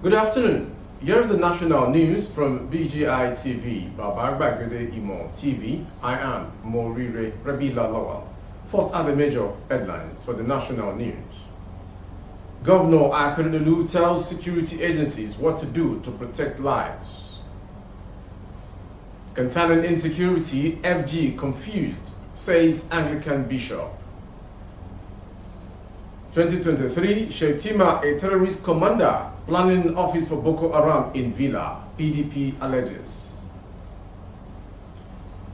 Good afternoon. Here's the national news from BGI TV, Bøkø Imo TV. I am Morire Rabila Lawal. First are the major headlines for the national news. Governor Akeredolu tells security agencies what to do to protect lives. Concerning insecurity, FG confused, says Anglican bishop. 2023, Shetima, a terrorist commander, planning an office for Boko Haram in Villa, PDP alleges.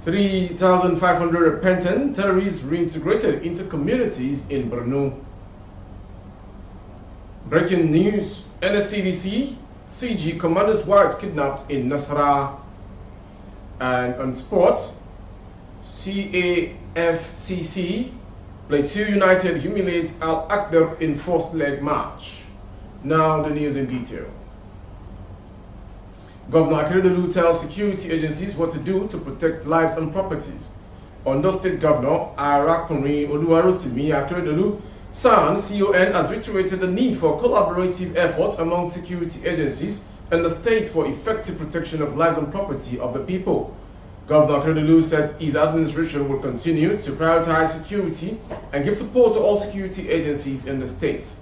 3,500 repentant terrorists reintegrated into communities in Borno. Breaking news, NSCDC, CG commander's wife kidnapped in Nasarawa. And on sports, CAFCC, Plateau United humiliates Al-Akhdar in first leg match. Now the news in detail. Governor Akeredolu tells security agencies what to do to protect lives and properties. Ondo State Governor Arakunrin Oluwarotimi Akeredolu, CON, has reiterated the need for collaborative effort among security agencies and the state for effective protection of lives and property of the people. Governor Akeredolu said his administration will continue to prioritize security and give support to all security agencies in the state.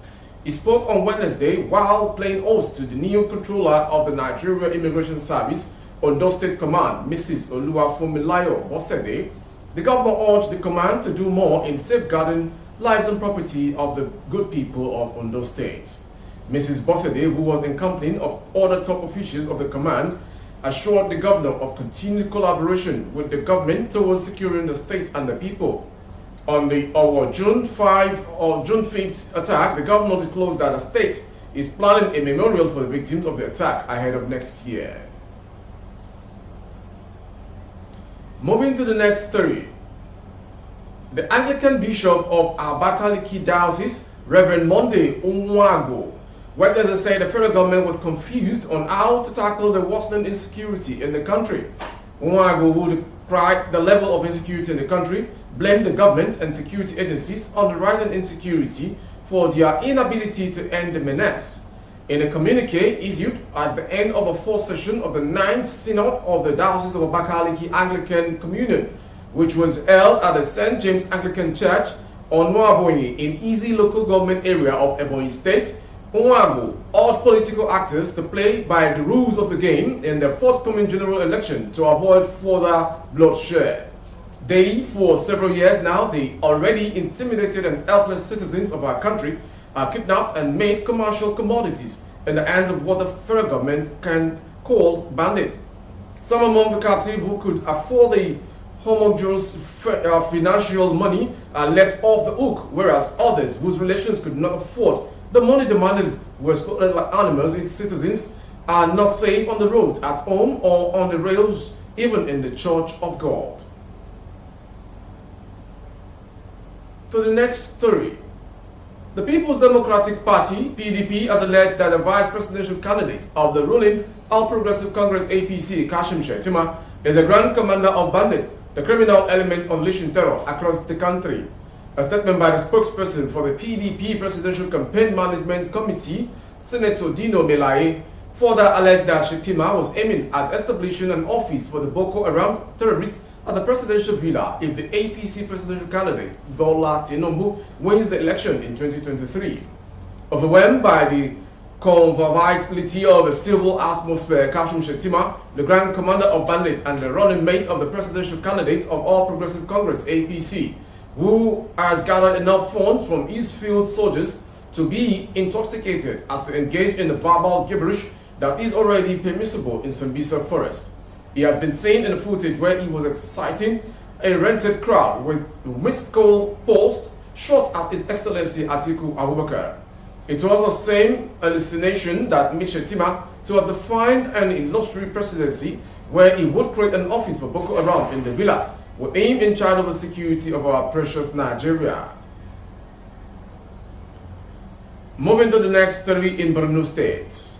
He spoke on Wednesday while playing host to the new controller of the Nigeria Immigration Service, Ondo State Command, Mrs. Oluwafunmilayo Bosede. The governor urged the command to do more in safeguarding lives and property of the good people of Ondo State. Mrs. Bosede, who was accompanied of other top officials of the command, assured the governor of continued collaboration with the government towards securing the state and the people. On the June 5th attack, the governor disclosed that the state is planning a memorial for the victims of the attack ahead of next year. Moving to the next story. The Anglican Bishop of Abakaliki Diocese, Reverend Monday Onwago, Wednesday said the federal government was confused on how to tackle the worsening insecurity in the country. Onwago, who decried the level of insecurity in the country, blamed the government and security agencies on the rising insecurity for their inability to end the menace. In a communique issued at the end of the fourth session of the 9th Synod of the Diocese of Abakaliki Anglican Communion, which was held at the St. James Anglican Church on Nwabonyi in Easy local government area of Ebonyi State, Onwago urged political actors to play by the rules of the game in the forthcoming general election to avoid further bloodshed. Daily, for several years now, the already intimidated and helpless citizens of our country are kidnapped and made commercial commodities in the hands of what the federal government can call bandits. Some among the captive who could afford the homogeneous financial money are left off the hook, whereas others whose relations could not afford the money demanded were slaughtered like animals. Its citizens are not safe on the roads, at home, or on the rails, even in the Church of God. To the next story. The People's Democratic Party, PDP, has alleged that the vice presidential candidate of the ruling All Progressive Congress APC, Kashim Shettima, is a grand commander of bandits, the criminal element unleashing terror across the country. A statement by the spokesperson for the PDP Presidential Campaign Management Committee, Senator Dino Melaye, further alleged that Shettima was aiming at establishing an office for the Boko Haram terrorists at the presidential villa if the APC presidential candidate, Bola Tinubu, wins the election in 2023. Overwhelmed by the conviviality of a civil atmosphere, Kashim Shettima, the grand commander of bandits and the running mate of the presidential candidate of All Progressive Congress APC, who has gathered enough funds from his field soldiers to be intoxicated as to engage in the verbal gibberish that is already permissible in Sambisa Forest. He has been seen in the footage where he was exciting a rented crowd with missed call post shot at His Excellency Atiku Abubakar. It was the same hallucination that made Shettima to have defined an illustrious presidency where he would create an office for Boko Haram in the villa, with aim in charge of the security of our precious Nigeria. Moving to the next story in Borno State.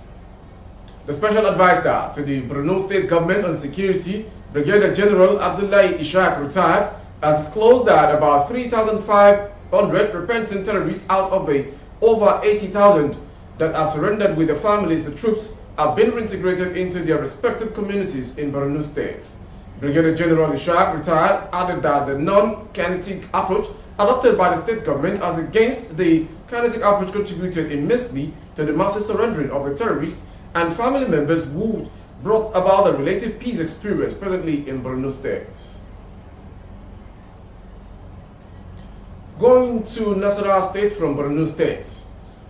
The special advisor to the Borno State government on security, Brigadier General Abdullahi Ishaq, retired, has disclosed that about 3,500 repentant terrorists out of the over 80,000 that have surrendered with their families, the troops have been reintegrated into their respective communities in Borno State. Brigadier General Ishaq, retired, added that the non-kinetic approach adopted by the state government as against the kinetic approach contributed immensely to the massive surrendering of the terrorists and family members who brought about the relative peace experience presently in Borno State. Going to Nasarawa State from Borno State.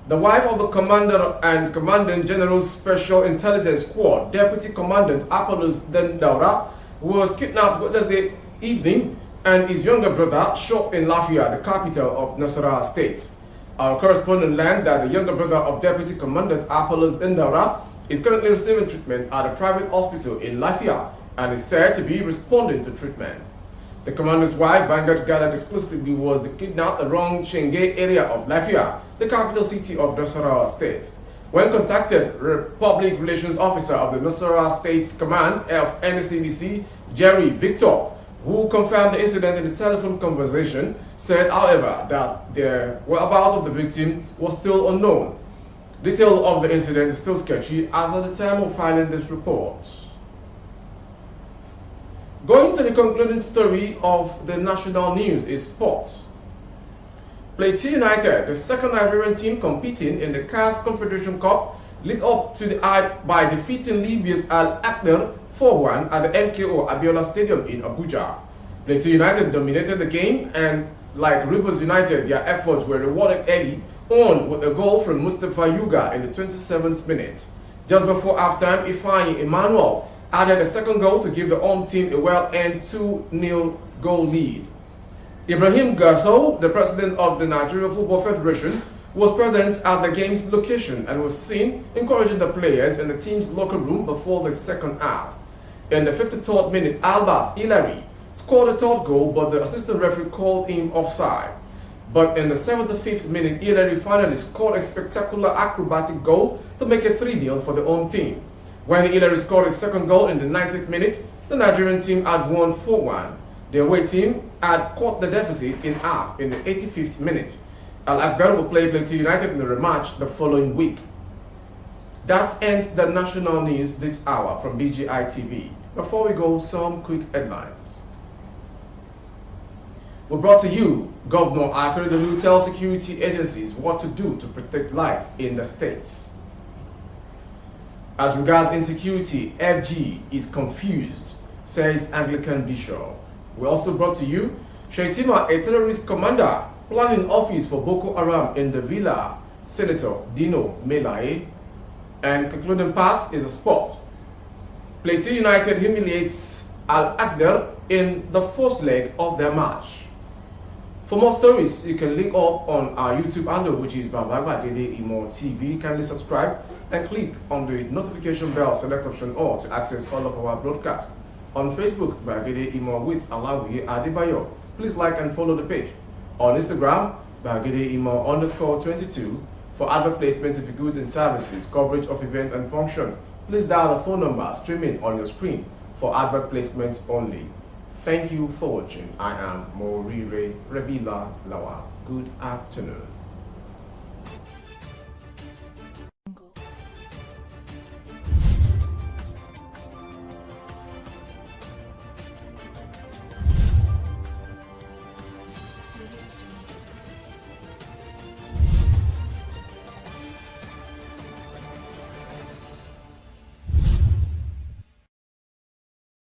The wife of the Commander and Commandant General's Special Intelligence Squad, Deputy Commandant Apollos Dendaura, was kidnapped Wednesday evening and his younger brother shot in Lafia, the capital of Nasarawa State. Our correspondent learned that the younger brother of Deputy Commandant Apollos Dendaura is currently receiving treatment at a private hospital in Lafia and is said to be responding to treatment. The commander's wife, Vanguard gathered exclusively, was the kidnapped around Shenge area of Lafia, the capital city of Nasarawa State. When contacted, Public Relations Officer of the Nasarawa State's Command of NSCDC, Jerry Victor, who confirmed the incident in a telephone conversation, said, however, that the whereabouts of the victim was still unknown. Detail of the incident is still sketchy as at the time of filing this report. Going to the concluding story of the national news is sports. Plateau United, the second Nigerian team competing in the CAF Confederation Cup, lived up to the hype by defeating Libya's Al Akhdar 4-1 at the MKO Abiola Stadium in Abuja. Plateau United dominated the game and, like Rivers United, their efforts were rewarded early on with a goal from Mustafa Yuga in the 27th minute. Just before halftime, Ifeanyi Emmanuel added a second goal to give the home team a well-earned 2-0 goal lead. Ibrahim Gasso, the president of the Nigeria Football Federation, was present at the game's location and was seen encouraging the players in the team's locker room before the second half. In the 53rd minute, Albert Hilary scored a third goal, but the assistant referee called him offside. But in the 75th minute, Hilary finally scored a spectacular acrobatic goal to make it 3-0 for the home team. When Hilary scored his second goal in the 90th minute, the Nigerian team had won 4-1. The away team had cut the deficit in half in the 85th minute. Al Akhdar will play Plateau United in the rematch the following week. That ends the national news this hour from BGI TV. Before we go, some quick headlines. We brought to you, Governor Akeredolu tells security agencies what to do to protect life in the states. As regards insecurity, FG is confused, says Anglican Bishop. We also brought to you, Shaitima, a terrorist commander, planning office for Boko Haram in the villa, Senator Dino Melaye. And concluding part is a sport. Plateau United humiliates Al Akhdar in the first leg of their match. For more stories, you can link up on our YouTube handle, which is Babagede Imo TV. Kindly subscribe and click on the notification bell, select option all to access all of our broadcasts. On Facebook, Babagede Imo with Alawi Adebayo. Please like and follow the page. On Instagram, Babagede Imo _22 for advert placement of goods and services, coverage of event and function. Please dial the phone number streaming on your screen for advert placement only. Thank you for watching. I am Morire Rebila Lawa. Good afternoon.